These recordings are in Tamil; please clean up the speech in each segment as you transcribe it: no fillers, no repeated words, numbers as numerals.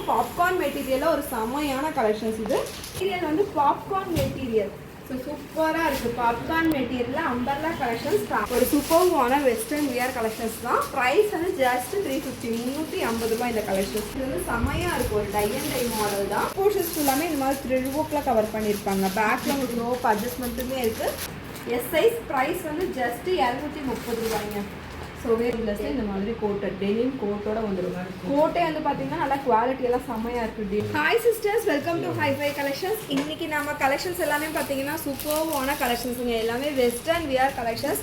பார்க்குறோம். பாப்கார்ன் மெட்டீரியலில் ஒரு செமையான கலெக்ஷன்ஸ் இது. மெட்டீரியல் வந்து பாப்கார்ன் மெட்டீரியல். ஸோ சூப்பராக இருக்குது. பாப்கார்ன் மெட்டீரியலில் அம்பர்லா கலெக்ஷன்ஸ் ஒரு சூப்பர்வான வெஸ்டர்ன் வியர் கலெக்ஷன்ஸ் தான். ப்ரைஸ் வந்து ஜஸ்ட் 350 350 இந்த கலெக்ஷன்ஸ். இது வந்து செமையாக இருக்கும். ஒரு டை அண்ட் டை மாடல் தான். போர்ஷன்ஸ் எல்லாமே இந்த மாதிரி த்ரெட் கவர் பண்ணியிருப்பாங்க. பேக்கில் உங்களுக்கு ரோப் அட்ஜஸ்ட்மெண்ட்டுமே இருக்குது. S size. ப்ரைஸ் வந்து ஜஸ்ட் 230 ரூபாய்ங்க. ஸோ வேர்லெஸ் இந்த மாதிரி கோட்டட் டெனிம் கோட்டோட வந்துடுங்க. கோட்டே வந்து பார்த்தீங்கன்னா நல்லா குவாலிட்டி எல்லாம் செம்மையாக இருக்குது. Hi sisters, welcome to hifi collections. இன்றைக்கி நம்ம கலெக்ஷன்ஸ் எல்லாமே பார்த்தீங்கன்னா சூப்பர்வான கலெக்ஷன்ஸுங்க. எல்லாமே வெஸ்டர்ன் வியர் கலெக்ஷன்ஸ்.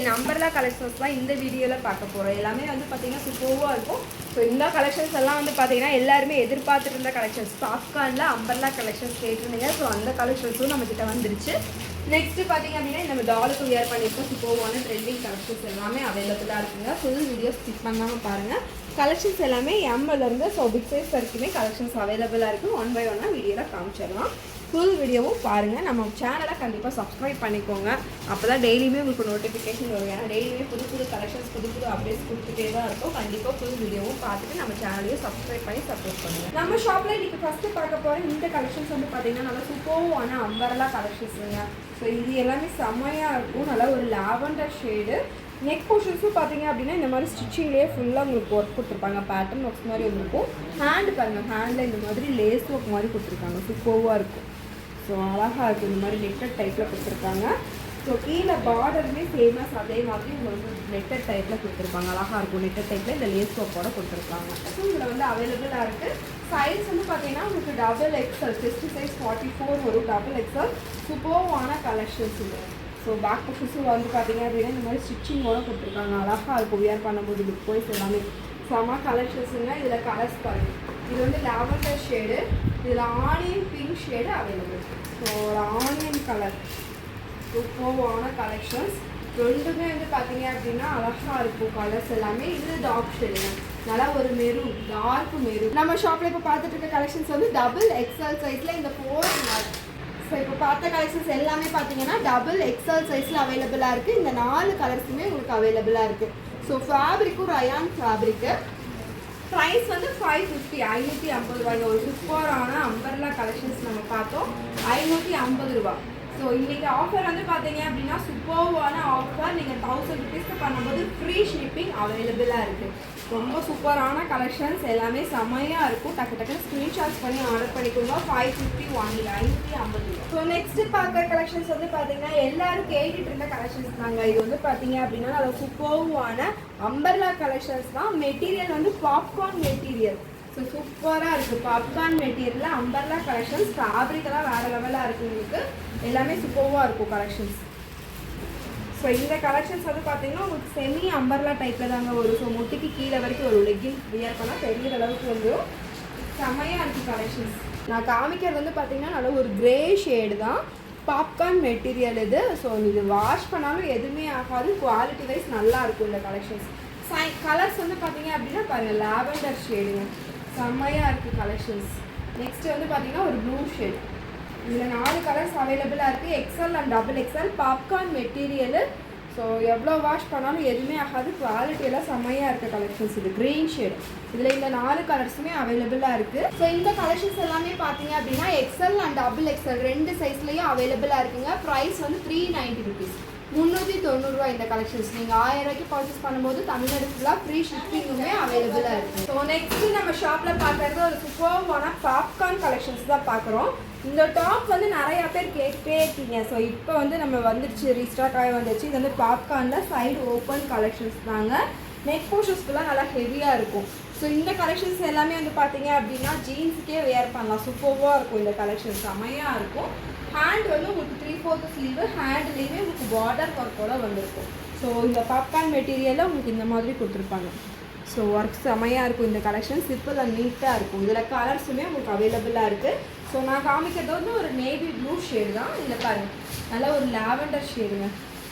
நம்பர்லா கலெக்ஷன்ஸ் தான் இந்த வீடியோவில் பார்க்க போகிறோம். எல்லாமே வந்து பார்த்தீங்கன்னா சூப்பர்வாக இருக்கும். ஸோ இந்த கலெக்ஷன்ஸ் எல்லாம் வந்து பார்த்தீங்கன்னா எல்லாருமே எதிர்பார்த்துட்டு இருந்த கலெக்ஷன்ஸ். பாப்கார்னில் அம்பர்லா கலெக்ஷன்ஸ் கேட்டிருந்தீங்க. ஸோ அந்த கலெக்ஷன்ஸும் நம்மக்கிட்ட வந்துருச்சு. நெக்ஸ்ட்டு பார்த்தீங்க அப்படின்னா நம்ம டாலுக்கு வியர் பண்ணியிருக்கோம். சூப்பர்வான ட்ரெண்டிங் கலெக்ஷன்ஸ் எல்லாமே அவைலபிளாக இருக்குங்க. ஃபுல் வீடியோ ஸ்கிப் பண்ணாமல் பாருங்கள். கலெக்ஷன்ஸ் எல்லாமே எம்லேருந்து ஸோ பிக் சைஸ் வரைக்குமே கலெக்ஷன்ஸ் அவைலபிளாக இருக்குது. 1 by 1 வீடியோவில் காமிச்சிடலாம். ஃபுல் வீடியோவும் பாருங்கள். நம்ம சேனலை கண்டிப்பாக சப்ஸ்கிரைப் பண்ணிக்கோங்க. அப்போ தான் டெய்லியுமே உங்களுக்கு நோட்டிஃபிகேஷன் வரும். ஏன்னா டெய்லியுமே புது புது கலெக்ஷன்ஸ் புது அப்டேட்ஸ் கொடுத்துட்டே தான் இருக்கும். கண்டிப்பாக ஃபுல் வீடியோவும் பார்த்துட்டு நம்ம சேனலையும் சப்ஸ்கிரைப் பண்ணி சப்போர்ட் பண்ணுங்கள். நம்ம ஷாப்பில் இன்றைக்கி ஃபஸ்ட்டு பார்க்க போகிற இந்த கலெக்ஷன்ஸ் வந்து பார்த்திங்கன்னா நல்லா சூப்பர்வான அம்பர்லா கலெக்ஷன்ஸுங்க. ஸோ இது எல்லாமே செம்மையாக இருக்கும். நல்லா ஒரு லாவெண்டர் ஷேடு. நெக் போர்ஷன்ஸும் பார்த்தீங்க அப்படின்னா இந்த மாதிரி ஸ்டிச்சிங்லேயே ஃபுல்லாக உங்களுக்கு ஒர்க் கொடுத்துருப்பாங்க. பேட்டர்ன் ஒர்க்ஸ் மாதிரி வந்துருக்கும். ஹேண்டு பாருங்கள், ஹேண்டில் இந்த மாதிரி லேஸ் ஒர்க் மாதிரி கொடுத்துருக்காங்க. சூப்பர்வாக இருக்கும். ஸோ அழகாக இருக்குது. இந்த மாதிரி நெட்டட் டைப்பில் கொடுத்துருக்காங்க. ஸோ கீழே பார்டருமே ஃபேமஸ் அதே மாதிரி உங்களுக்கு நெட்டட் டைப்பில் கொடுத்துருப்பாங்க. அழகாக இருக்கும். நெட்டட் டைப்பில் இந்த லேஸ் ஒர்க்கோட கொடுத்துருக்காங்க. ஸோ இதில் வந்து அவைலபிளாக இருக்குது. சைஸ் வந்து பார்த்தீங்கன்னா உங்களுக்கு டபுள் எக்ஸல், செஸ்ட் சைஸ் 44 வரும். டபுள் எக்ஸல் சூப்பர்வான கலெக்ஷன்ஸ் இது. ஸோ பேக் போர்ஷன்ஸும் வந்து பார்த்தீங்க அப்படின்னா இந்த மாதிரி ஸ்டிச்சிங்கோட கொடுத்துருக்காங்க. அழகாக இருக்கும். வியர் பண்ணும்போது லுக் வைஸ் எல்லாமே செம கலெக்ஷன்ஸுங்க. இதில் கலர்ஸ் பாருங்கள். இது வந்து லாவெண்டர் ஷேடு. இதில் onion pink shade available. So ஒரு ஆனியன் கலர் சூப்பர்வான கலெக்ஷன்ஸ். ரெண்டுமே வந்து பார்த்தீங்க அப்படின்னா அழகாக இருக்கும் கலர்ஸ் எல்லாமே. இது டார்க் ஷேடுங்க. நல்லா ஒரு மெரூன், டார்க் மெரூன். நம்ம ஷாப்பில் இப்போ பார்த்துட்டு இருக்க கலெக்ஷன்ஸ் வந்து டபுள் எக்ஸல் சைஸில் இந்த 4. ஸோ இப்போ பார்த்த கலெக்ஷன்ஸ் எல்லாமே பார்த்தீங்கன்னா டபுள் எக்ஸல் சைஸில் அவைலபிளாக இருக்குது. இந்த 4 கலர்ஸுமே உங்களுக்கு அவைலபிளாக இருக்குது. ஸோ ஃபேப்ரிக்கும் ரயான் ஃபேப்ரிக்கு. ப்ரைஸ் வந்து 550 550 ரூபாய். ஒரு சூப்பரான அம்பர்லா கலெக்ஷன்ஸ் நம்ம பார்த்தோம். 550 ரூபா. ஸோ இன்றைக்கி ஆஃபர் வந்து பார்த்தீங்க அப்படின்னா சூப்பர்வான ஆஃபர். நீங்கள் 1000 ருபீஸ்க்கு பண்ணும்போது ஃப்ரீ ஷிப்பிங் அவைலபிளாக இருக்குது. ரொம்ப சூப்பரான கலெக்ஷன்ஸ் எல்லாமே செம்மையாக இருக்கும். டக்குன்னு ஸ்க்ரீன்ஷாட்ஸ் பண்ணி ஆர்டர் பண்ணிக்கோங்க. 550 ஒன்லி 550. ஸோ நெக்ஸ்ட்டு பார்க்குற கலெக்ஷன்ஸ் வந்து பார்த்தீங்கன்னா எல்லோரும் கேட்டுட்டு இருந்த கலெக்ஷன்ஸ் தாங்க. இது வந்து பார்த்தீங்க அப்படின்னா நல்லா சூப்பர்வான அம்பர்லா கலெக்ஷன்ஸ் தான். மெட்டீரியல் வந்து பாப்கார்ன் மெட்டீரியல். ஸோ சூப்பராக இருக்குது. பாப்கார்ன் மெட்டீரியலில் அம்பர்லா கலெக்ஷன்ஸ். ஃபேப்ரிக்கெல்லாம் வேறு லெவலாக இருக்குது. உங்களுக்கு எல்லாமே சூப்பராக இருக்கும் கலெக்ஷன்ஸ். ஸோ இந்த கலெக்ஷன்ஸ் வந்து பார்த்தீங்கன்னா உங்களுக்கு செமி அம்பர்லா டைப்பில் தாங்க வரும். ஸோ முட்டிக்கு கீழே வரைக்கும் ஒரு லெக்கிங் வியர் பண்ணால் பெரிய அளவுக்கு வந்துடும். செம்மையாக இருக்குது கலெக்ஷன்ஸ். நான் காமிக்கிறது வந்து பார்த்தீங்கன்னா நல்ல ஒரு கிரே ஷேடு தான். பாப்கார்ன் மெட்டீரியல் இது. ஸோ இது வாஷ் பண்ணாலும் எதுவுமே ஆகாது. குவாலிட்டி வைஸ் நல்லாயிருக்கும் இந்த கலெக்ஷன்ஸ். கலர்ஸ் வந்து பார்த்தீங்க அப்படின்னா பாருங்கள் லாவெண்டர் ஷேடுங்க. செம்மையாக இருக்குது கலெக்ஷன்ஸ். நெக்ஸ்ட்டு வந்து பார்த்தீங்கன்னா ஒரு ப்ளூ ஷேட். இதில் 4 கலர்ஸ் அவைலபிளாக இருக்குது. XL and double XL. Popcorn material. So எவ்வளோ வாஷ் பண்ணாலும் எதுவுமே ஆகாது. குவாலிட்டியெல்லாம் செம்மையாக இருக்குது கலெக்ஷன்ஸ். இது க்ரீன் ஷேட். இதில் இந்த 4 கலர்ஸுமே அவைலபிளாக இருக்குது. ஸோ இந்த கலெக்ஷன்ஸ் எல்லாமே பார்த்தீங்க அப்படின்னா எக்ஸல் அண்ட் டபுள் எக்ஸல் 2 சைஸ்லேயும் அவைலபிளாக இருக்குங்க. ப்ரைஸ் வந்து 390 ருபீஸ். 390 ரூபா இந்த கலெக்ஷன்ஸ். நீங்கள் 1000 ரூபாய்க்கு பர்ச்சேஸ் பண்ணும்போது தமிழ்நாடு ஃபுல்லாக ஃப்ரீ ஷிப்பிங்குமே அவைலபிளாக இருக்குது. ஸோ நெக்ஸ்ட்டு நம்ம ஷாப்பில் பார்க்குறது ஒரு சூப்பர்வான பாப்கார்ன் கலெக்ஷன்ஸ் தான் பார்க்குறோம். இந்த டாப் வந்து நிறையா பேர் கேட்டே இருக்கீங்க. ஸோ இப்போ வந்து நம்ம வந்துடுச்சு, ரீஸ்டாக் ஆகி வந்துடுச்சு. இது வந்து பாப்கார்னில் சைடு ஓப்பன் கலெக்ஷன்ஸ் தாங்க. நெக் போர்ஷன்ஸ்க்குலாம் நல்லா ஹெவியாக இருக்கும். ஸோ இந்த கலெக்ஷன்ஸ் எல்லாமே வந்து பார்த்தீங்க அப்படின்னா ஜீன்ஸுக்கே வேர் பண்ணலாம். சூப்பராக இருக்கும் இந்த கலெக்ஷன்ஸ். செம்மையாக இருக்கும். ஹேண்ட் வந்து உங்களுக்கு 3/4 ஸ்லீவு. ஹேண்ட்லேயுமே உங்களுக்கு பார்டர் ஒர்க்கோட வந்திருக்கும். ஸோ இந்த பாப்கார்ன் மெட்டீரியலில் உங்களுக்கு இந்த மாதிரி கொடுத்துருப்பாங்க. ஸோ ஒர்க் செம்மையாக இருக்கும் இந்த கலெக்ஷன். சிம்பிள் அண்ட் நீட்டாக இருக்கும். இதில் கலர்ஸுமே உங்களுக்கு அவைலபிளாக இருக்குது. ஸோ நான் காமிக்கிறது வந்து ஒரு நேவி ப்ளூ ஷேடு தான். இதில் பாருங்கள் நல்லா ஒரு லாவெண்டர் ஷேடுங்க.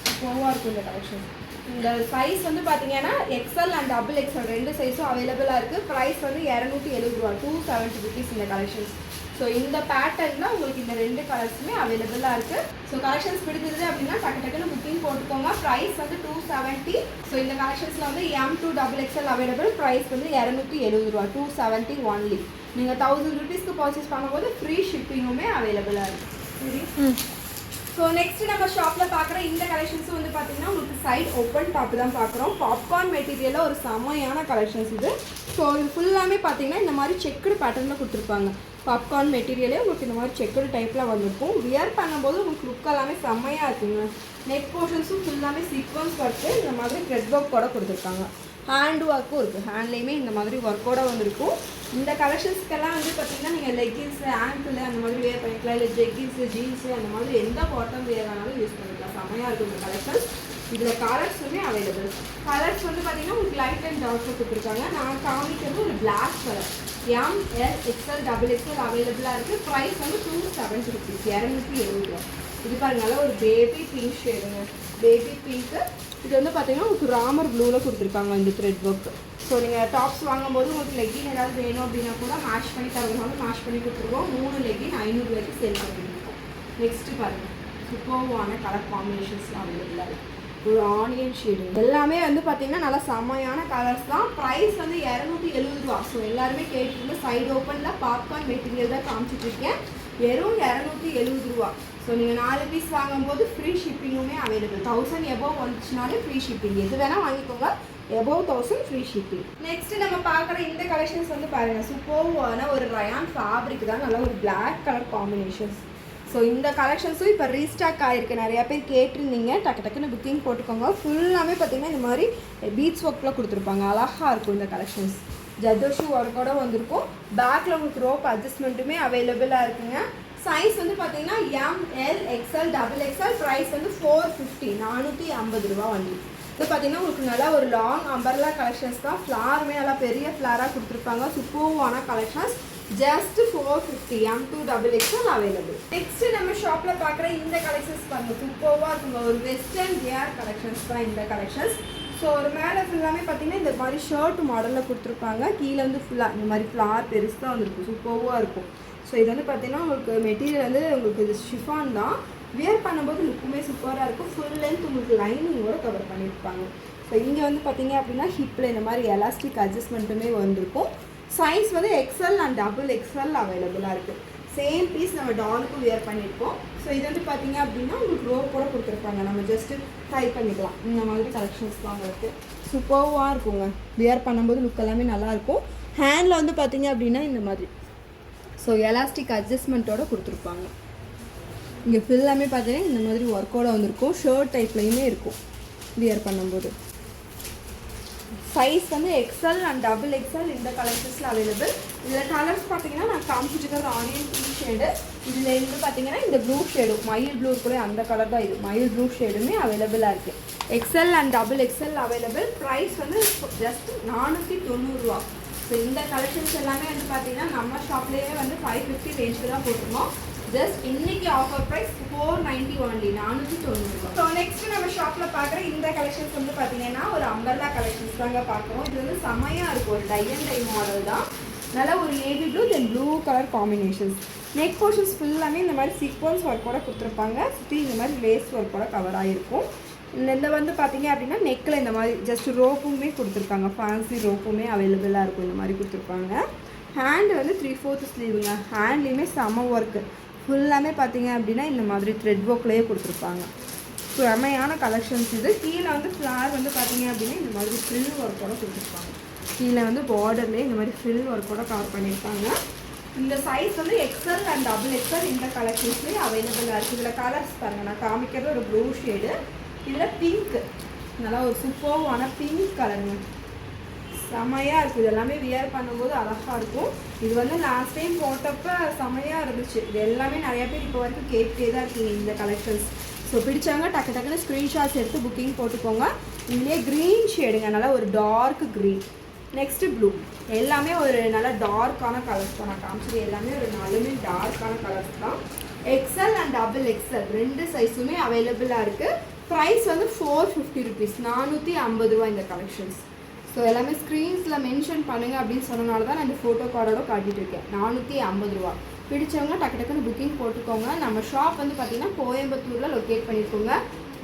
சூப்பராக இருக்கும் இந்த கலெக்ஷன். இந்த சைஸ் வந்து பார்த்தீங்கன்னா எக்ஸ்எல் அண்ட் டபுள் எக்ஸ்எல் ரெண்டு சைஸும் அவைலபிளாக இருக்குது. ப்ரைஸ் வந்து 270 ரூபா, 270 ருபீஸ் இந்த கலெக்ஷன்ஸ். ஸோ இந்த பேட்டர்னில் உங்களுக்கு இந்த ரெண்டு கலர்ஸுமே அவைலபிளாக இருக்குது. ஸோ கலெக்ஷன்ஸ் பிடிச்சது அப்படின்னா டக்குன்னு புக்கிங் போட்டுக்கோங்க. ப்ரைஸ் வந்து 270. ஸோ இந்த கலெக்ஷன்ஸில் வந்து M2XXL அவைலபிள். ப்ரைஸ் வந்து 270 ரூபா, 270 ஒன்லி. நீங்கள் 1000 ருபீஸ்க்கு பர்ச்சேஸ் பண்ணும்போது ஃப்ரீ ஷிப்பிங்குமே அவைலபிளாக இருக்குது. சரி. ஸோ நெக்ஸ்ட் நம்ம ஷாப்பில் பார்க்குற இந்த கலெக்ஷன்ஸும் வந்து பார்த்தீங்கன்னா உங்களுக்கு சைட் ஓப்பன் டாப் தான் பார்க்குறோம். பாப்கார்ன் மெட்டீரியலில் ஒரு செமையான கலெக்ஷன்ஸ் இது. ஸோ இது ஃபுல்லாமே பார்த்தீங்கன்னா இந்த மாதிரி செக்குடு பேட்டர்னில் கொடுத்துருப்பாங்க. பாப்கார்ன் மெட்டீரியலே உங்களுக்கு இந்த மாதிரி செக்குடு டைப்பில் வந்திருக்கும். வியர் பண்ணும்போது உங்களுக்கு லுக் எல்லாமே செம்மையாக இருக்குங்க. நெக் போர்ஷன்ஸும் ஃபுல்லாமே சீக்வன்ஸ் ஒர்க்கு இந்த மாதிரி த்ரெட் ஒர்க் கூட கொடுத்துருக்காங்க. ஹேண்ட் ஒர்க்கும் இருக்குது. ஹேண்ட்லேயுமே இந்த மாதிரி ஒர்க்கோட வந்திருக்கும். இந்த கலெக்ஷன்ஸ்க்கெல்லாம் வந்து பார்த்தீங்கன்னா நீங்கள் லெக்கின்ஸு ஆங்கிள் அந்த மாதிரி வேர் பண்ணிக்கலாம். இல்லை ஜெக்கின்ஸு ஜீன்ஸு அந்த மாதிரி எந்த பாட்டம் வேர் ஆனாலும் யூஸ் பண்ணிக்கலாம். செம்மையாக இருக்கும் இந்த கலெக்ஷன்ஸ். இதில் கலர்ஸுமே அவைலபிள். கலர்ஸ் வந்து பார்த்தீங்கன்னா உங்களுக்கு லைட் அண்ட் டார்க்கில் கொடுத்துருக்காங்க. நான் காமிக்கிறது ஒரு பிளாக் கலர். MLXL XXL அவைலபிளாக இருக்குது. ப்ரைஸ் வந்து 270 ருபீஸ், 270 ரூபா. இது பாருங்க ஒரு பேபி பிங்க் ஷேடுங்க. Baby pink. இது வந்து பார்த்தீங்கன்னா உங்களுக்கு ராமர் ப்ளூவில் கொடுத்துருக்காங்க இந்த த்ரெட் ஒர்க். ஸோ நீங்கள் டாப்ஸ் வாங்கும்போது உங்களுக்கு லெக்கின் ஏதாவது வேணும் அப்படின்னா கூட மேஷ் பண்ணி தரதுனாலும் மேஷ் பண்ணி கொடுத்துருவோம். 3 லெக்கின் 500 ரூபாய்க்கு சேல் பண்ணியிருக்கோம். நெக்ஸ்ட்டு பாருங்கள் சூப்பர்வான கலர் காம்பினேஷன்ஸ்லாம் அவைலபிளாக இருக்குது. ஒரு ஆனியன் ஷேடு எல்லாமே வந்து பார்த்தீங்கன்னா நல்லா செம்மையான கலர்ஸ் தான். ப்ரைஸ் வந்து 270 ரூபா. ஸோ எல்லாருமே கேட்டுருந்து சைடு ஓப்பனில் பாப்கார்ன் மெட்டீரியல் தான் காமிச்சிட்ருக்கேன். வெறும் 270 ரூபா. ஸோ நீங்கள் 4 பீஸ் வாங்கும்போது ஃப்ரீ ஷிப்பிங்குமே அவைலபிள். 1000 எபோவ் வந்துச்சுனாலே ஃப்ரீ ஷிப்பிங். எது வேணால் வாங்கிக்கோங்க. Above 1000 free shipping. நெக்ஸ்ட் நம்ம பார்க்குற இந்த கலெக்ஷன்ஸ் வந்து பாருங்கள் சூப்பர்வான ஒரு ரயான் ஃபேப்ரிக் தான். நல்லா ஒரு பிளாக் கலர் காம்பினேஷன்ஸ். ஸோ இந்த கலெக்ஷன்ஸும் இப்போ ரீஸ்டாக் ஆகிருக்கு. நிறையா பேர் கேட்டிருந்தீங்க. டக்குன்னு புக்கிங் போட்டுக்கோங்க. ஃபுல்லாமே பார்த்தீங்கன்னா இந்த மாதிரி பீட்ஸ் ஒர்க்கில் கொடுத்துருப்பாங்க. அழகாக இருக்கும் இந்த கலெக்ஷன்ஸ். ஜர்தோஷி ஒர்க்கோட வந்திருக்கும். பேக்கில் உங்களுக்கு ரோப் அட்ஜஸ்ட்மெண்ட்டுமே அவைலபிளாக இருக்குங்க. சைஸ் வந்து பார்த்தீங்கன்னா MLXL XXL. ப்ரைஸ் வந்து 450, 450 ரூபா வண்டி. இது பார்த்தீங்கன்னா உங்களுக்கு நல்லா ஒரு லாங் அம்பர்லா கலெக்ஷன்ஸ் தான். ஃப்ளாருமே நல்லா பெரிய ஃப்ளாராக கொடுத்துருப்பாங்க. சூப்பர்வான collections. Just 450, M2XXL available. Next நம்ம ஷாப்பில் பார்க்குற இந்த கலெக்ஷன்ஸ் பாருங்க சூப்பர்வாக இருக்குங்க. ஒரு வெஸ்டர்ன் வியர் கலெக்ஷன்ஸ் தான் இந்த கலெக்ஷன்ஸ். ஸோ ஒரு மேலே ஃபுல்லாமே பார்த்தீங்கன்னா இந்த மாதிரி ஷர்ட் மாடலில் கொடுத்துருப்பாங்க. கீழே வந்து ஃபுல்லாக இந்த மாதிரி ஃப்ளார் பெருசாக வந்துருக்கும். சூப்பர்வாக இருக்கும். ஸோ இது வந்து பார்த்தீங்கன்னா உங்களுக்கு மெட்டீரியல் வந்து உங்களுக்கு இது ஷிஃபான் தான். வியர் பண்ணும்போது லுக்குமே சூப்பராக இருக்கும். ஃபுல் லென்த் உங்களுக்கு லைனிங்கோட கவர் பண்ணியிருப்பாங்க. ஸோ இங்கே வந்து பார்த்தீங்க அப்படின்னா ஹிப்பில் இந்த மாதிரி எலாஸ்டிக் அட்ஜஸ்ட்மெண்ட்டுமே வந்திருக்கும். சைஸ் வந்து XL அண்ட் XXL அவைலபிளாக இருக்குது. சேம் பீஸ் நம்ம டாலுக்கும் வியர் பண்ணியிருக்கோம். ஸோ இது வந்து பார்த்தீங்க அப்படின்னா உங்களுக்கு ரோப்போட கொடுத்துருப்பாங்க. நம்ம ஜஸ்ட்டு ட்ரை பண்ணிக்கலாம். இந்த மாதிரி கலெக்ஷன்ஸ்லாம் இருக்குது. சூப்பர்வாக இருக்குங்க. வியர் பண்ணும்போது லுக் எல்லாமே நல்லாயிருக்கும். ஹேண்டில் வந்து பார்த்தீங்க அப்படின்னா இந்த மாதிரி ஸோ எலாஸ்டிக் அட்ஜஸ்ட்மெண்ட்டோட கொடுத்துருப்பாங்க. இங்கே ஃபுல்லாமே பார்த்தீங்கன்னா இந்த மாதிரி ஒர்க்கோட வந்திருக்கும். ஷர்ட் டைப்லையுமே இருக்கும் வியர் பண்ணும்போது. சைஸ் வந்து XL அண்ட் XXL இந்த கலெக்ஷன்ஸில் அவைலபிள். இதில் கலர்ஸ் பார்த்தீங்கன்னா நான் காமிச்சிட்டு ஆனியன் பிங்க் ஷேடு. இதில் இருந்து பார்த்தீங்கன்னா இந்த ப்ளூ ஷேடும் மயில் ப்ளூ கூட அந்த கலர் தான். இது மயில் ப்ளூ ஷேடுமே அவைலபிளாக இருக்குது. XL and XXL available. Price வந்து ஜஸ்ட் 490 ரூபா. ஸோ இந்த கலெக்ஷன்ஸ் எல்லாமே வந்து பார்த்தீங்கன்னா நம்ம ஷாப்லேயே வந்து 550 ரேஞ்சுக்கு தான் போட்டிருக்கோம். ஜஸ்ட் இன்னைக்கு ஆஃபர் ப்ரைஸ் 490 ஒன்லி, 490 ரூபா. ஸோ நெக்ஸ்ட் நம்ம ஷாப்பில் பார்க்குற இந்த கலெக்ஷன்ஸ் வந்து பார்த்தீங்கன்னா ஒரு அம்பர்லா கலெக்ஷன்ஸ் தாங்க பார்க்குறோம். இது வந்து செம்மையாக இருக்கும். ஒரு டை அண்ட் டை மாடல் தான். நல்லா ஒரு நேவி ப்ளூ தென் blue colour combinations. Neck portions ஃபுல்லாமே இந்த மாதிரி சீக்வன்ஸ் ஒர்க்கோட கொடுத்துருப்பாங்க. சுற்றி இந்த மாதிரி லேஸ் ஒர்க்கோட கவர் ஆகிருக்கும். இந்த வந்து பார்த்தீங்க அப்படின்னா நெக்கில் இந்த மாதிரி ஜஸ்ட் ரோப்புமே கொடுத்துருக்காங்க. ஃபேன்சி ரோப்புமே அவைலபிளாக இருக்கும். இந்த மாதிரி கொடுத்துருப்பாங்க. ஹேண்டு வந்து 3/4 ஸ்லீவுங்க. ஹேண்ட்லேயுமே செம ஒர்க்கு. ஃபுல்லாமே பார்த்தீங்க அப்படின்னா இந்த மாதிரி த்ரெட் ஒர்க்லேயே கொடுத்துருப்பாங்க. செமையான கலெக்ஷன்ஸ் இது. கீழே வந்து ஃப்ளார் வந்து பார்த்தீங்க அப்படின்னா இந்த மாதிரி ஃப்ரில் ஒர்க்கோட கொடுத்துருப்பாங்க. கீழே வந்து பார்டர்லேயே இந்த மாதிரி ஃப்ரில் ஒர்க்கோட கவர் பண்ணியிருப்பாங்க. இந்த சைஸ் வந்து XL அண்ட் XXL இந்த கலெக்ஷன்ஸ்லேயே அவைலபிளாக இருக்குது. இதில் கலர்ஸ் பாருங்கள். நான் காமிக்கிறது ஒரு ப்ளூ ஷேடு. இதில் பிங்க் நல்லா ஒரு சூப்பர்வான பிங்க் கலருங்க. செமையாக இருக்குது. இது எல்லாமே வியர் பண்ணும்போது அழகாக இருக்கும். இது வந்து லாஸ்ட் டைம் போட்டப்போ செமையாக இருந்துச்சு. இது எல்லாமே நிறையா பேர் இப்போ வரைக்கும் கேட்டே தான் இருக்கீங்க இந்த கலெக்ஷன்ஸ். ஸோ பிடிச்சவங்க டக்குன்னு ஸ்க்ரீன்ஷாட்ஸ் எடுத்து புக்கிங் போட்டுக்கோங்க. இதுலேயே க்ரீன் ஷேடுங்க. நல்லா ஒரு டார்க் க்ரீன். Next blue. எல்லாமே ஒரு நல்லா டார்க்கான கலர்ஸ் தான். நான் காமிச்சது எல்லாமே ஒரு நாலுமே டார்க்கான கலர்ஸ் தான். XL அண்ட் XXL ரெண்டு சைஸுமே அவைலபிளாக இருக்குது. ப்ரைஸ் வந்து 450 ருபீஸ், 450 ரூபா இந்த கலெக்ஷன்ஸ். ஸோ எல்லாமே ஸ்க்ரீன்ஸில் மென்ஷன் பண்ணுங்கள் அப்படின்னு சொன்னனால தான் நான் இந்த ஃபோட்டோ கார்டோட காட்டிகிட்டு இருக்கேன். 450 ரூபா. பிடிச்சவங்க டக்கு டக்குன்னு புக்கிங் போட்டுக்கோங்க. நம்ம ஷாப் வந்து பார்த்திங்கன்னா கோயம்புத்தூரில் லொக்கேட் பண்ணியிருக்கோங்க.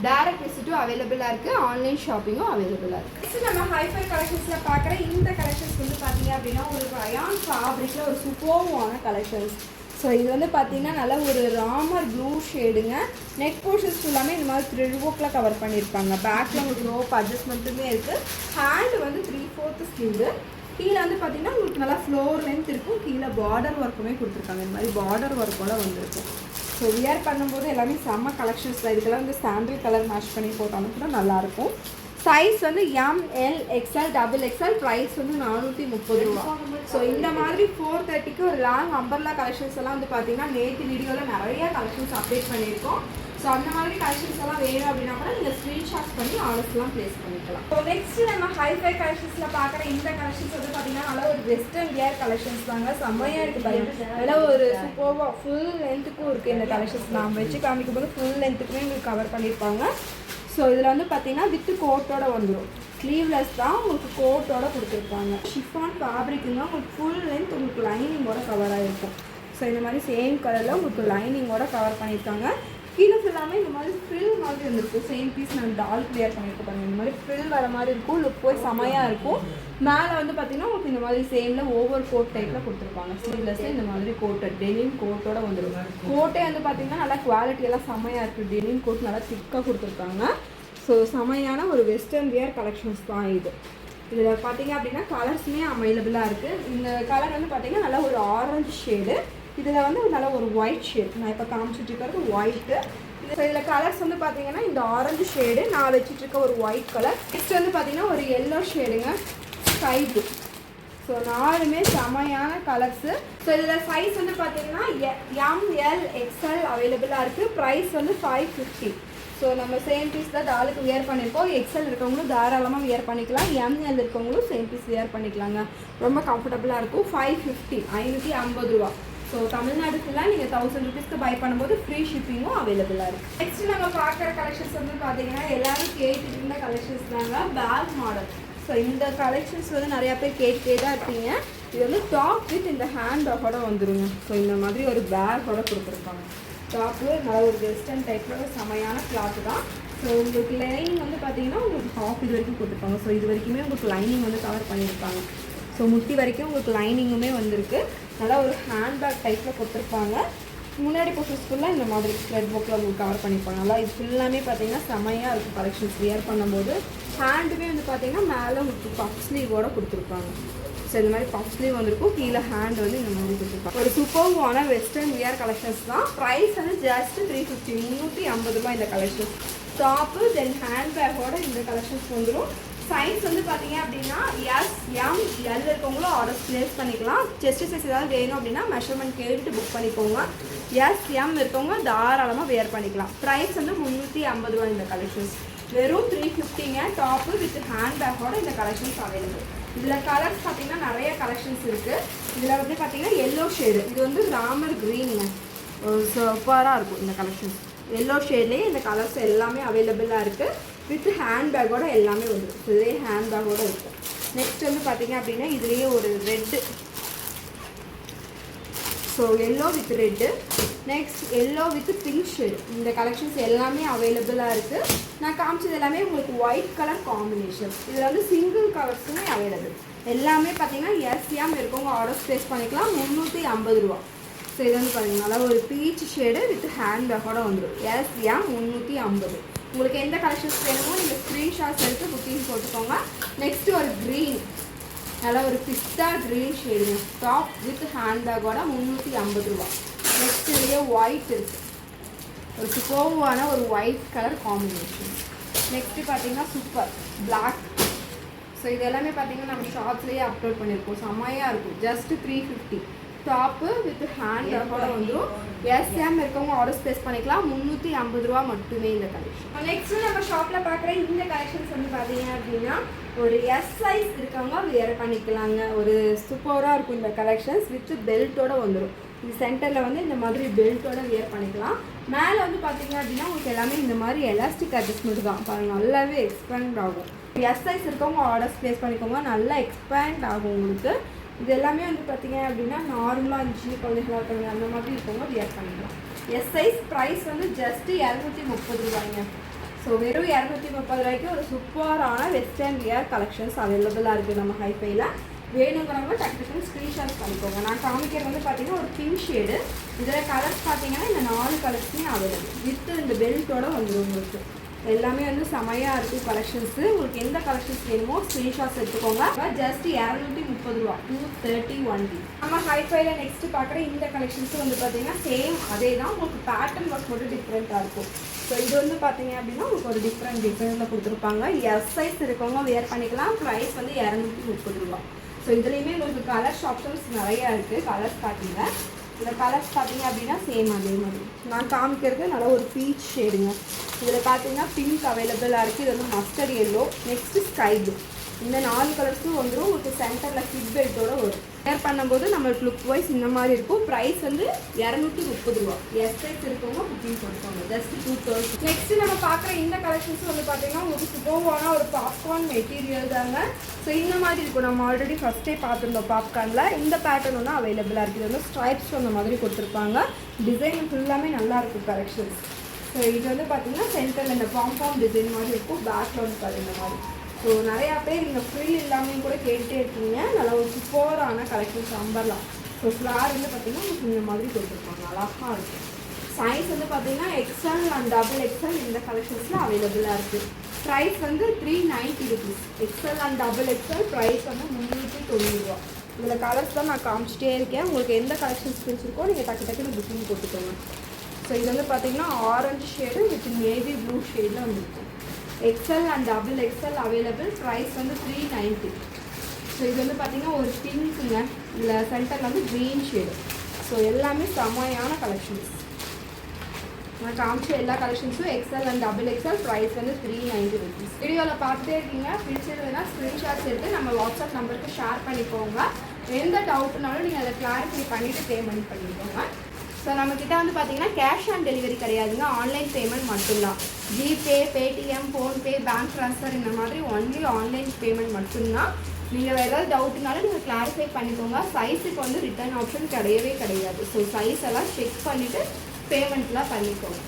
டைரக்ட் விசிட்டும் அவைலபிளாக இருக்குது, ஆன்லைன் ஷாப்பிங்கும் அவைலபிளாக இருக்குது. நெக்ஸ்ட் நம்ம ஹைஃபை கலெக்ஷன்ஸில் பார்க்குற இந்த கலெக்ஷன்ஸ் வந்து பார்த்தீங்க அப்படின்னா ஒரு ரயான் ஃபேப்ரிக்கில் ஒரு சூப்பர்வான கலெக்ஷன்ஸ். ஸோ இது வந்து பார்த்தீங்கன்னா நல்ல ஒரு ராமர் ப்ளூ ஷேடுங்க. நெக் போர்ஷன்ஸ் ஃபுல்லாமே இந்த மாதிரி த்ரெட் ஒர்க்கில் கவர் பண்ணியிருப்பாங்க. பேக்கில் உங்களுக்கு ரோப் அட்ஜஸ்ட்மெண்ட்டுமே இருக்குது. ஹேண்டு வந்து 3/4 ஸ்லீவு. கீழே வந்து பார்த்தீங்கன்னா உங்களுக்கு நல்லா ஃப்ளோர் லென்த் இருக்கும். கீழே பார்டர் ஒர்க்குமே கொடுத்துருக்காங்க. இந்த மாதிரி பார்டர் ஒர்க்கோட வந்துருக்கும். ஸோ வியர் பண்ணும்போது எல்லாமே செம்ம கலெக்ஷன்ஸ் தான். இதுக்கெல்லாம் வந்து சாண்டில் கலர் மேட்ச் பண்ணி போட்டாலும் கூட நல்லாயிருக்கும். சைஸ் வந்து ML XL XXL. ப்ரைஸ் வந்து 430 ரூபா. ஸோ இந்த மாதிரி 430க்கு ஒரு லாங் அம்பர்லா கலெக்ஷன்ஸ் எல்லாம் வந்து பார்த்தீங்கன்னா நேற்று வீடியோவில் நிறையா கலெக்ஷன்ஸ் அப்டேட் பண்ணியிருக்கோம். ஸோ அந்த மாதிரி கலெக்ஷன்ஸ் எல்லாம் வேணும் அப்படின்னா கூட நீங்கள் ஸ்க்ரீன்ஷாட் பண்ணி ஆர்டர்ஸ்லாம் ப்ளேஸ் பண்ணிக்கலாம். ஸோ நெக்ஸ்ட் நம்ம ஹைஃபை கலெக்ஷன்ஸில் பார்க்குற இந்த கலெக்ஷன்ஸ் வந்து பார்த்தீங்கன்னா நல்லா ஒரு வெஸ்டர்ன் வியர் கலெக்ஷன்ஸ் தாங்க. செம்மையாக இருக்குது பாருங்க. நல்லா ஒரு சூப்பராக ஃபுல் லென்த்துக்கும் இருக்குது இந்த கலெக்ஷன்ஸ். நாம் வச்சு காமிக்கும் போது ஃபுல் லென்த்துக்குமே உங்களுக்கு கவர் பண்ணியிருப்பாங்க. ஸோ இதில் வந்து பார்த்தீங்கன்னா வித்து கோட்டோட வந்துடும். ஸ்லீவ்லெஸ் தான், உங்களுக்கு கோட்டோட கொடுத்துருப்பாங்க. ஷிஃபான் ஃபேப்ரிக்குங்க. உங்களுக்கு ஃபுல் லென்த் உங்களுக்கு லைனிங்கோட கவர் ஆகிருக்கும். ஸோ இந்த மாதிரி சேம் கலரில் உங்களுக்கு லைனிங்கோட கவர் பண்ணியிருக்காங்க. கீழே ஃபுல்லாமே இந்த மாதிரி ஃப்ரில் மாதிரி வந்துருக்கும். சேம் பீஸ் நான் டால் கிளியர் பண்ணியிருக்க பாருங்கள். இந்த மாதிரி ஃப்ரில் வர மாதிரி இருக்கும். லுக் போய் செமையாக இருக்கும். மேலே வந்து பார்த்தீங்கன்னா உங்களுக்கு இந்த மாதிரி சேமில் ஓவர் கோட் டைப்பில் கொடுத்துருப்பாங்க. ஸ்லீவ்லெஸ்ஸே இந்த மாதிரி கோட்டை டெனிம் கோட்டோட வந்துடும். கோட்டே வந்து பார்த்தீங்கன்னா நல்லா குவாலிட்டியெல்லாம் செமையாக இருக்குது. டெனிம் கோட் நல்லா திக்காக கொடுத்துருக்காங்க. ஸோ செமையான ஒரு வெஸ்டர்ன் வியர் கலெக்ஷன்ஸ் தான் இது. இதில் பார்த்தீங்க அப்படின்னா கலர்ஸுமே அவைலபிளாக இருக்குது. இந்த கலர் வந்து பார்த்தீங்கன்னா நல்லா ஒரு ஆரஞ்சு ஷேடு. இதில் வந்து நல்ல ஒரு ஒயிட் ஷேட். நான் இப்போ காமிச்சிட்டு இருக்கிறது ஒயிட்டு. இதில் கலர்ஸ் வந்து பார்த்தீங்கன்னா இந்த ஆரஞ்சு ஷேடு, நான் வச்சுட்ருக்க ஒரு ஒயிட் கலர். நெக்ஸ்ட் வந்து பார்த்தீங்கன்னா ஒரு எல்லோ ஷேடுங்க, ஸ்கை ப்ளூ. ஸோ நாலுமே செமையான கலர்ஸு. ஸோ இதில் சைஸ் வந்து பார்த்தீங்கன்னா ML XL அவைலபிளாக இருக்குது. ப்ரைஸ் வந்து 550. ஸோ நம்ம சேம் பீஸ் தான் டாலுக்கு வியர் பண்ணியிருக்கோம். எக்ஸல் இருக்கவங்களும் தாராளமாக வியர் பண்ணிக்கலாம். ML இருக்கவங்களும் சேம் பீஸ் வியர் பண்ணிக்கலாங்க. ரொம்ப கம்ஃபர்டபுளாக இருக்கும். 550, 550 ரூபா. ஸோ தமிழ்நாடு ஃபுல்லாக நீங்கள் 1000 ருபீஸ்க்கு பை பண்ணும்போது ஃப்ரீ ஷிப்பிங்கும் அவைலபிளாக இருக்குது. நெக்ஸ்ட் நம்ம பார்க்குற கலெக்ஷன்ஸ் வந்து பார்த்தீங்கன்னா எல்லாரும் கேட்டுட்டு இருந்த கலெக்ஷன்ஸ் தாங்க. Back model. ஸோ இந்த கலெக்ஷன்ஸ் வந்து நிறையா பேர் கேட்டே தான் இருப்பீங்க. இது வந்து டாப் வித் இந்த ஹேண்ட் பேக்கோட வந்துடுங்க. ஸோ இந்த மாதிரி ஒரு பேக்கோட கொடுத்துருப்பாங்க. டாப்பு நல்ல ஒரு வெஸ்டர்ன் டைப்பில் செமையான கிளாத்து தான். ஸோ உங்களுக்கு லைனிங் வந்து பார்த்தீங்கன்னா உங்களுக்கு ஹாஃப் இது வரைக்கும் கொடுத்துருப்பாங்க. ஸோ இது வரைக்குமே உங்களுக்கு லைனிங் வந்து கவர் பண்ணியிருப்பாங்க. ஸோ முட்டி வரைக்கும் உங்களுக்கு லைனிங்குமே வந்திருக்கு. நல்லா ஒரு ஹேண்ட்பேக் டைப்பில் கொடுத்துருப்பாங்க. முன்னாடி போர்ஷன்ஸ் ஃபுல்லாக இந்த மாதிரி த்ரெட் ஒர்க்கில் உங்களுக்கு கவர் பண்ணியிருப்பாங்க. நல்லா இது ஃபுல்லாமே பார்த்தீங்கன்னா செமையாக இருக்கும் கலெக்ஷன்ஸ் வியர் பண்ணும்போது. ஹேண்டுமே வந்து பார்த்தீங்கன்னா மேலே உங்களுக்கு பஃப் ஸ்லீவோட கொடுத்துருப்பாங்க. ஸோ இந்த மாதிரி பஃப் ஸ்லீவ் வந்திருக்கும். கீழே ஹேண்ட் வந்து இந்த மாதிரி கொடுத்துருப்பாங்க. ஒரு சூப்பர்வான வெஸ்டர்ன் வியர் கலெக்ஷன்ஸ் தான். ப்ரைஸ் வந்து ஜஸ்ட் 350, 350 ரூபாய் இந்த கலெக்ஷன்ஸ். டாப்பு தென் ஹேண்ட் பேக்கோட இந்த கலெக்ஷன்ஸ் வந்துடும். சைஸ் வந்து பார்த்தீங்க அப்படின்னா SML இருக்கவங்களும் ஆர்டர் ப்ளேஸ் பண்ணிக்கலாம். செஸ்ட் சைஸ் ஏதாவது வேணும் அப்படின்னா மெஷர்மெண்ட் கேட்டுட்டு புக் பண்ணிக்கோங்க. SM இருக்கவங்க தாராளமாக வேர் பண்ணிக்கலாம். ப்ரைஸ் வந்து 350 ரூபா இந்த கலெக்ஷன்ஸ். வெறும் 350ங்க. டாப்பு வித் ஹேண்ட் பேக்கோட இந்த கலெக்ஷன்ஸ் அவைலபிள். இதில் கலர்ஸ் பார்த்தீங்கன்னா நிறைய கலெக்ஷன்ஸ் இருக்குது. இதில் வந்து பார்த்தீங்கன்னா எல்லோ ஷேடு. இது வந்து ராமர் க்ரீனுங்க. சூப்பராக இருக்கும் இந்த கலெக்ஷன்ஸ். எல்லோ ஷேட்லேயே இந்த கலர்ஸ் எல்லாமே அவைலபிளாக இருக்குது. வித் ஹேண்ட் பேக்கோட எல்லாமே வந்துடும். இதே ஹேண்ட் பேக்கோட இருக்கும். நெக்ஸ்ட் வந்து பார்த்தீங்க அப்படின்னா இதுலேயே ஒரு red. So yellow with red. Next yellow with pink shade. இந்த கலெக்ஷன்ஸ் எல்லாமே அவைலபிளாக இருக்குது. நான் காமிச்சது எல்லாமே உங்களுக்கு ஒயிட் கலர் காம்பினேஷன். இதில் வந்து சிங்கிள் கலர்ஸுமே அவைலபிள். எல்லாமே பார்த்தீங்கன்னா SM இருக்கவங்க ஆர்டர் ப்ளேஸ் பண்ணிக்கலாம். 350 ரூபா. ஸோ இது வந்து பார்த்தீங்கன்னா நல்லா ஒரு பீச் ஷேடு வித் ஹேண்ட் பேக்கோட வந்துடும். SM 350. உங்களுக்கு எந்த கலெக்ஷன்ஸ் வேணுமோ நீங்கள் ஸ்க்ரீன்ஷாட்ஸ் எடுத்து புக்கிங் போட்டுக்கோங்க. நெக்ஸ்ட்டு ஒரு க்ரீன். நல்லா ஒரு பிஸ்தா க்ரீன் ஷேடுங்க. டாப் வித் ஹேண்ட் பேக்கோட 350 ரூபா. நெக்ஸ்ட் இதுலேயே ஒயிட் இருக்குது. ஒரு சூப்பர்வான ஒரு ஒயிட் கலர் காம்பினேஷன். நெக்ஸ்ட்டு பார்த்தீங்கன்னா சூப்பர் பிளாக். ஸோ இது எல்லாமே பார்த்தீங்கன்னா நம்ம ஷார்ட்ஸ்லேயே அப்லோட் பண்ணியிருக்கோம். செம்மையாக இருக்கும். ஜஸ்ட் 350. டாப்பு வித் ஹேண்ட் பேக்கோட வந்துடும். SM இருக்கவங்க ஆர்டர் ப்ளேஸ் பண்ணிக்கலாம். 350 ரூபா மட்டுமே இந்த கலெக்ஷன். நெக்ஸ்ட்டு நம்ம ஷாப்பில் பார்க்குற இந்த கலெக்ஷன்ஸ் வந்து பார்த்தீங்க அப்படின்னா ஒரு S சைஸ் இருக்கவங்க வேறு பண்ணிக்கலாங்க. ஒரு சூப்பராக இருக்கும் இந்த கலெக்ஷன்ஸ். வித் பெல்ட்டோட வந்துடும். இது சென்டரில் வந்து இந்த மாதிரி பெல்ட்டோட வியர் பண்ணிக்கலாம். மேலே வந்து பார்த்தீங்க அப்படின்னா உங்களுக்கு எல்லாமே இந்த மாதிரி எலாஸ்டிக் அட்ஜஸ்ட்மெண்ட் தான் பாருங்கள், நல்லாவே எக்ஸ்பேண்ட் ஆகும். எஸ் சைஸ் இருக்கவங்க ஆர்டர்ஸ் ப்ளேஸ் பண்ணிக்கோங்க, நல்லா எக்ஸ்பேண்ட் ஆகும் உங்களுக்கு. இது எல்லாமே வந்து பார்த்தீங்க அப்படின்னா நார்மலாக இருந்துச்சு குழந்தைகளாக இருக்கிறவங்க அந்த மாதிரி இருக்கவங்க வியர் பண்ணிக்கலாம். எஸ் சைஸ் ப்ரைஸ் வந்து ஜஸ்ட்டு 230 ரூபாய்ங்க. ஸோ வெறும் 230 ரூபாய்க்கு ஒரு சூப்பரான வெஸ்டர்ன் வியர் கலெக்ஷன்ஸ் அவைலபிளாக இருக்குது நம்ம ஹைஃபைல. வேணுங்கிறவங்க டக்குன்னு ஸ்க்ரீன்ஷாட் பண்ணிக்கோங்க. நான் காமிக்கிறது வந்து பார்த்தீங்கன்னா ஒரு பிங்க் ஷேடு. இதில் கலர்ஸ் பார்த்தீங்கன்னா இந்த 4 கலர்ஸுமே அவைலபிள் வித் இந்த பெல்ட்டோட வந்துடும் உங்களுக்கு. எல்லாமே வந்து செமையாக இருக்குது கலெக்ஷன்ஸு. உங்களுக்கு எந்த கலெக்ஷன்ஸ் வேணுமோ ஸ்க்ரீன்ஷாட்ஸ் எடுத்துக்கோங்க. ஜஸ்ட் 230 ரூபா, 231. நம்ம ஹைஃபைல நெக்ஸ்ட்டு பார்க்குற இந்த கலெக்ஷன்ஸும் வந்து பார்த்தீங்கன்னா சேம் அதே தான், உங்களுக்கு பேட்டர்ன் ஒர்க் மட்டும் டிஃப்ரெண்ட்டாக இருக்கும். ஸோ இது வந்து பார்த்தீங்க அப்படின்னா உங்களுக்கு ஒரு டிஃப்ரெண்ட்டில் கொடுத்துருப்பாங்க. எஸ் சைஸ் இருக்கவங்க வேர் பண்ணிக்கலாம். ப்ரைஸ் வந்து 230 ரூபா. ஸோ இதுலேயுமே உங்களுக்கு கலர்ஸ் ஆப்ஷன்ஸ் நிறையா இருக்குது. கலர்ஸ் பார்த்தீங்க, இந்த கலர்ஸ் பார்த்தீங்க அப்படின்னா சேம் அதே மாதிரி. நான் காமிக்கிறது நல்லா ஒரு பீச் ஷேடுங்க. இதில் பார்த்தீங்கன்னா பிங்க் அவைலபிளாக இருக்குது. இது வந்து mustard yellow, next sky blue. இந்த 4 கலர்ஸும் வந்துடும். உங்களுக்கு சென்டரில் கிட் பெல்ட்டோட வரும். வேர் பண்ணும்போது நம்மளுக்கு லுக் வைஸ் இந்த மாதிரி இருக்கும். ப்ரைஸ் வந்து 230 ரூபா. எஸ் சைஸ் இருக்கவங்க புக்கிங் பண்ணிக்கோங்க. ஜஸ்ட் 230. நெக்ஸ்ட்டு நம்ம பார்க்குற இந்த கலெக்ஷன்ஸ் வந்து பார்த்தீங்கன்னா உங்களுக்கு சூப்பரான ஒரு பாப்கார்ன் மெட்டீரியல் தாங்க. ஸோ இந்த மாதிரி இருக்கும். நம்ம ஆல்ரெடி ஃபஸ்ட்டே பார்த்துருந்தோம் பாப்கார்னில். இந்த பேட்டர்ன் ஒன்று அவைலபிளாக இருக்குது. இது வந்து ஸ்ட்ரைப்ஸ் அந்த மாதிரி கொடுத்துருப்பாங்க. டிசைன் ஃபுல்லாமே நல்லாயிருக்கும் கலெக்ஷன்ஸ். ஸோ இது வந்து பார்த்தீங்கன்னா சென்டரில் இந்த பாம்பாம் டிசைன் மாதிரி இருக்கும். பேக்கில் வந்து பாருங்க இந்த மாதிரி. ஸோ நிறையா பேர் இந்த ஃப்ரில் இல்லாமல் கூட கேட்டுகிட்டே இருக்கீங்க. நல்லா ஒரு சூப்பரான கலெக்ஷன்ஸ் அம்பர்லாம். ஸோ ஃப்ளார் வந்து பார்த்தீங்கன்னா உங்களுக்கு இந்த மாதிரி கொடுத்துருப்பாங்க, அழகாக இருக்கும். சைஸ் வந்து பார்த்தீங்கன்னா எக்ஸ்எல் அண்ட் டபுள் எக்ஸ்எல் இந்த கலெக்ஷன்ஸில் அவைலபிளாக இருக்குது. ப்ரைஸ் வந்து 390 rupees. XL and double XL price வந்து 390 ரூபா. இதில் கலர்ஸ் தான் நான் காமிச்சிட்டே இருக்கேன். உங்களுக்கு எந்த கலெக்ஷன்ஸ் பிடிச்சிருக்கோ நீங்கள் டக்குன்னு புக்கிங் போட்டுக்கோங்க. ஸோ இது வந்து பார்த்தீங்கன்னா orange shade with navy blue ஷேடில் வந்துருக்கும். XL and double XL available. Price வந்து 390. ஸோ இது வந்து பார்த்தீங்கன்னா ஒரு பிங்க்குங்க. இதில் சென்டரில் வந்து க்ரீன் ஷேடு. ஸோ எல்லாமே செமையான கலெக்ஷன்ஸ். நான் காமிச்ச எல்லா கலெக்ஷன்ஸும் XL and double XL. Price வந்து 390 ருபீஸ். வீடியோவில் பார்த்துட்டே இருக்கீங்க. பிடிச்சதுன்னா ஸ்க்ரீன்ஷாட்ஸ் எடுத்து நம்ம வாட்ஸ்அப் நம்பருக்கு ஷேர் பண்ணிக்கோங்க. எந்த டவுட்னாலும் நீங்கள் அதை கிளாரிஃபை பண்ணிவிட்டு பேமெண்ட் பண்ணிக்கோங்க. ஸோ நம்மக்கிட்ட வந்து பார்த்தீங்கன்னா கேஷ் ஆன் டெலிவரி கிடையாதுங்க, ஆன்லைன் பேமெண்ட் மட்டும்தான். GPay, Paytm, PhonePe, bank transfer இந்த மாதிரி ஒன்லி ஆன்லைன் பேமெண்ட் மட்டும்தான். நீங்கள் வேறு ஏதாவது டவுட்னாலும் நீங்கள் கிளாரிஃபை பண்ணிக்கோங்க. சைஸுக்கு வந்து ரிட்டர்ன் ஆப்ஷன் கிடையவே கிடையாது. ஸோ சைஸ் எல்லாம் செக் பண்ணிவிட்டு பேமெண்ட்லாம் பண்ணிக்கோங்க.